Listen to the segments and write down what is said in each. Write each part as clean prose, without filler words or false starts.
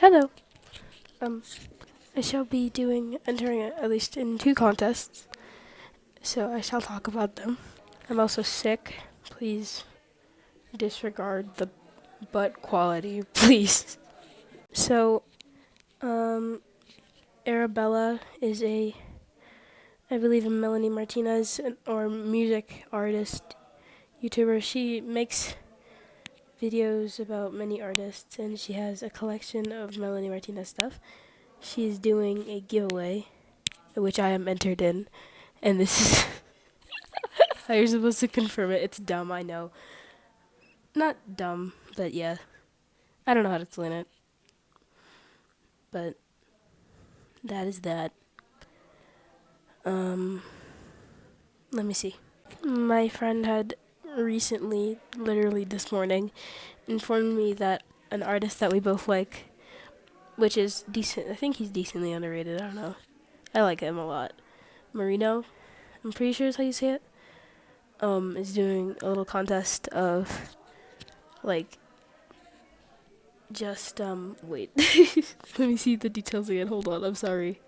Hello. I shall be entering at least in 2 contests, so I shall talk about them. I'm also sick. Please disregard the butt quality, please. So, Arabella is I believe, a Melanie Martinez or music artist, YouTuber. She makes videos about many artists, and she has a collection of Melanie Martinez stuff. She's doing a giveaway, which I am entered in, and this is how you're supposed to confirm it. It's dumb, I know. Not dumb, but yeah. I don't know how to explain it. But that is that. Let me see. My friend had recently, literally this morning, informed me that an artist that we both like, which is decent, I think he's decently underrated, I don't know. I like him a lot. Marino, I'm pretty sure is how you say it, is doing a little contest of, like, just, wait. Let me see the details again, hold on, I'm sorry.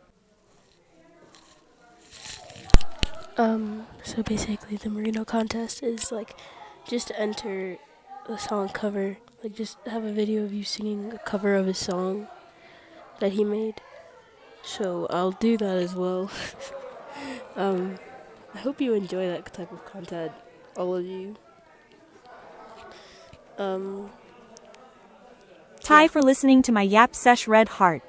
So basically the Marino contest is, like, just enter a song cover, like, just have a video of you singing a cover of his song that he made. So I'll do that as well. I hope you enjoy that type of content, all of you. Hi for listening to my Yap Sesh Red Heart.